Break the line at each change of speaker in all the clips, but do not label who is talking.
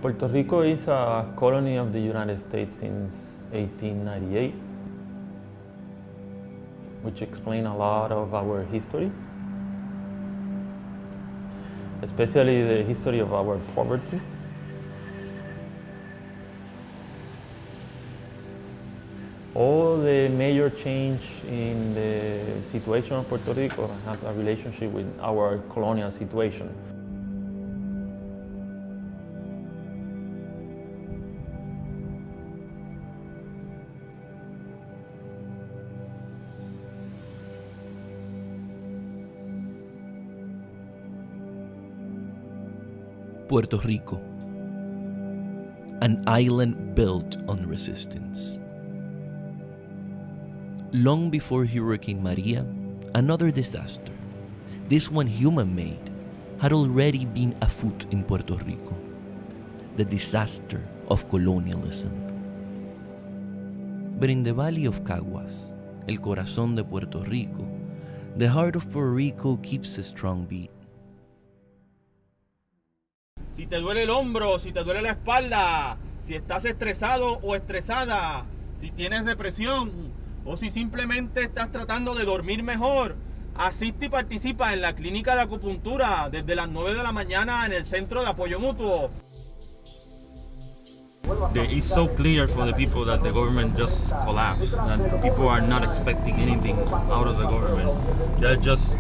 Puerto Rico is a colony of the United States since 1898, which explains a lot of our history, especially the history of our poverty. All the major change in the situation of Puerto Rico have a relationship with our colonial situation.
Puerto Rico, an island built on resistance. Long before Hurricane Maria, another disaster, this one human-made, had already been afoot in Puerto Rico, the disaster of colonialism. But in the valley of Caguas, el corazón de Puerto Rico, the heart of Puerto Rico keeps a strong beat.
Si te duele el hombro, si te duele la espalda, si estás estresado o estresada, si tienes depresión o si simplemente estás tratando de dormir mejor, asiste y participa en la clínica de acupuntura desde las 9 de la mañana en el Centro de Apoyo Mutuo. It's so clear for the people that the government just collapsed, that people are not expecting anything out of the government. They're just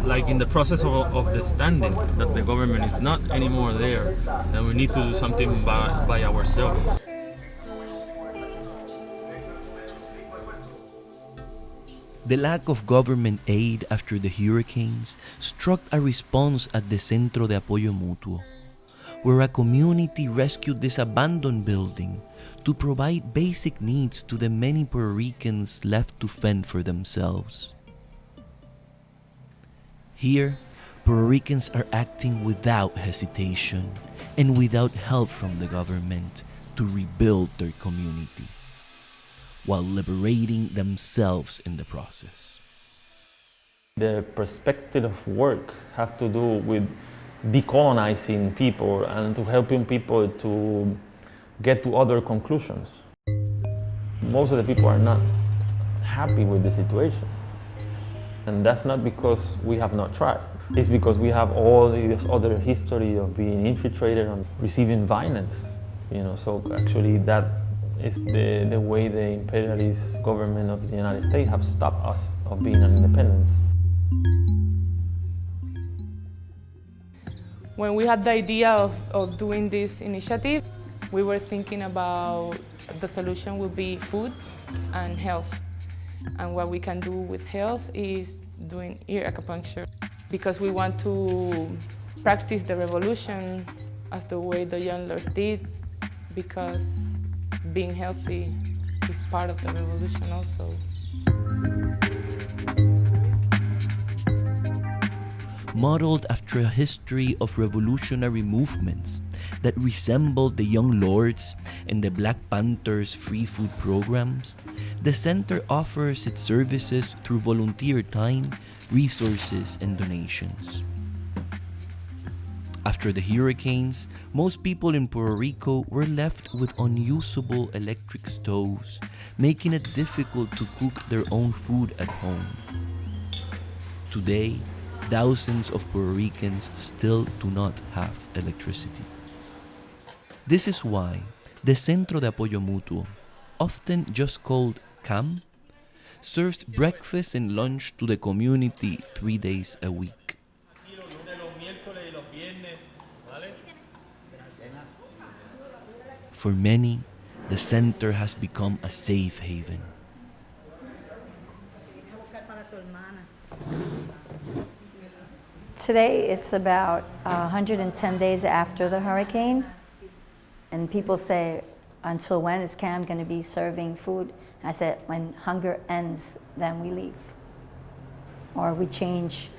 like in the process of understanding that the government is not anymore there, and we need to do something by ourselves.
The lack of government aid after the hurricanes struck a response at the Centro de Apoyo Mutuo, where a community rescued this abandoned building to provide basic needs to the many Puerto Ricans left to fend for themselves. Here, Puerto Ricans are acting without hesitation and without help from the government to rebuild their community, while liberating themselves in the process.
The perspective of work have to do with decolonizing people and to helping people to get to other conclusions. Most of the people are not happy with the situation. And that's not because we have not tried. It's because we have all this other history of being infiltrated and receiving violence. So actually that is the way the imperialist government of the United States have stopped us of being an independence.
When we had the idea of doing this initiative, we were thinking about the solution would be food and health. And what we can do with health is doing ear acupuncture, because we want to practice the revolution as the way the young lords did, because being healthy is part of the revolution also.
Modeled after a history of revolutionary movements that resembled the Young Lords and the Black Panthers' free food programs, the center offers its services through volunteer time, resources, and donations. After the hurricanes, most people in Puerto Rico were left with unusable electric stoves, making it difficult to cook their own food at home. Today, thousands of Puerto Ricans still do not have electricity. This is why the Centro de Apoyo Mutuo, often just called CAM, serves breakfast and lunch to the community 3 days a week. For many, the center has become a safe haven.
Today, it's about 110 days after the hurricane, and people say, until when is CAM going to be serving food? I said, when hunger ends, then we leave. Or we change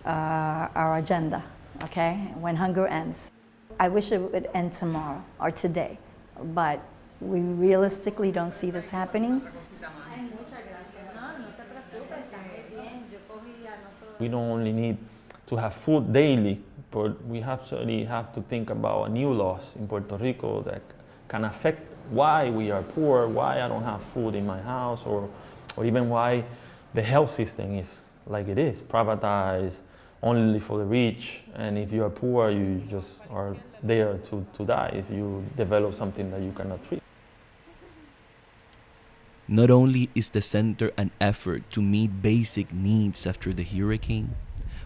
our agenda, okay? When hunger ends. I wish it would end tomorrow or today, but we realistically don't see this happening.
We don't only need to have food daily, but we actually have to think about new laws in Puerto Rico that can affect why we are poor, why I don't have food in my house, or even why the health system is like it is, privatized only for the rich, and if you are poor, you just are there to die if you develop something that you cannot treat.
Not only is the center an effort to meet basic needs after the hurricane,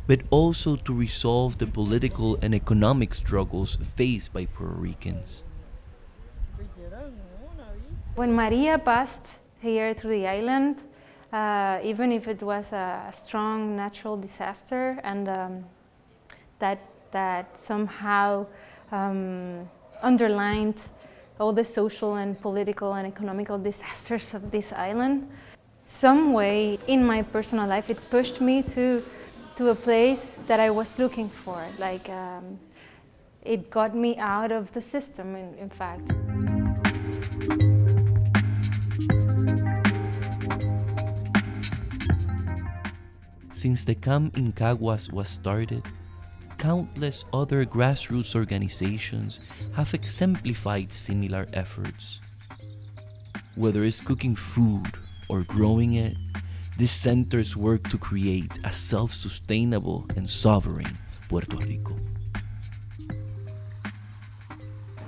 but also to resolve the political and economic struggles faced by Puerto Ricans.
When Maria passed here through the island, even if it was a strong natural disaster and that somehow underlined all the social and political and economical disasters of this island, some way in my personal life it pushed me to a place that I was looking for. Like it got me out of the system, in fact.
Since the camp in Caguas was started, countless other grassroots organizations have exemplified similar efforts. Whether it's cooking food or growing it, these centers work to create a self-sustainable and sovereign Puerto Rico.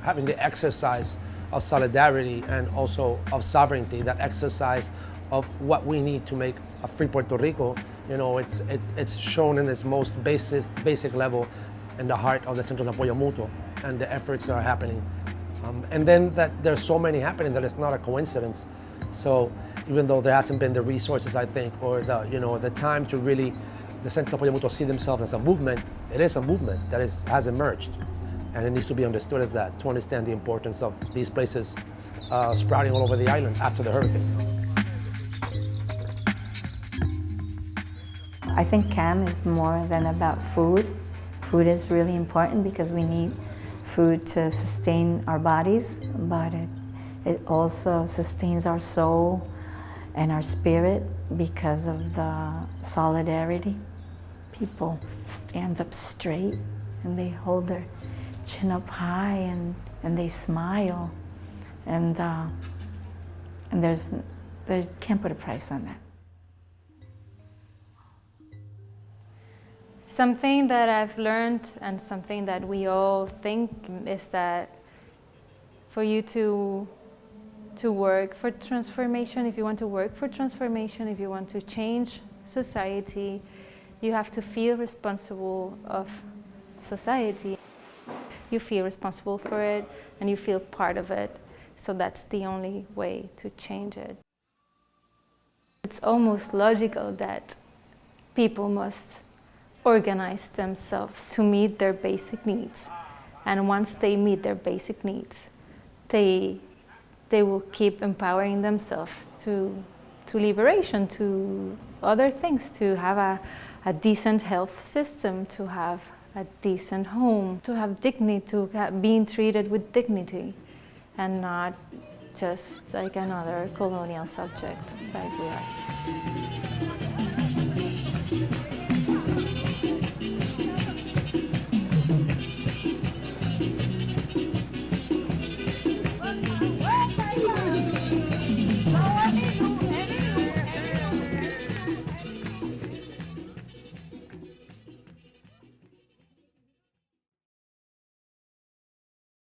Having the exercise of solidarity and also of sovereignty, that exercise of what we need to make a free Puerto Rico, you know, it's shown in its most basic level in the heart of the Centro de Apoyo Mutuo and the efforts that are happening. And then that there's so many happening that it's not a coincidence. So even though there hasn't been the resources, I think, or the time to really, the Centro de Apoyo Mutuo see themselves as a movement, it is a movement that has emerged. And it needs to be understood as that, to understand the importance of these places sprouting all over the island after the hurricane.
I think CAM is more than about food. Food is really important because we need food to sustain our bodies, but it also sustains our soul and our spirit because of the solidarity. People stand up straight and they hold their chin up high and they smile, and they can't put a price on that.
Something that I've learned and something that we all think is that for you to work for transformation, if you want to work for transformation, if you want to change society, you have to feel responsible of society. You feel responsible for it and you feel part of it. So that's the only way to change it. It's almost logical that people must organize themselves to meet their basic needs. And once they meet their basic needs, they will keep empowering themselves to liberation, to other things, to have a decent health system, to have a decent home, to have dignity, to being treated with dignity, and not just like another colonial subject like we are.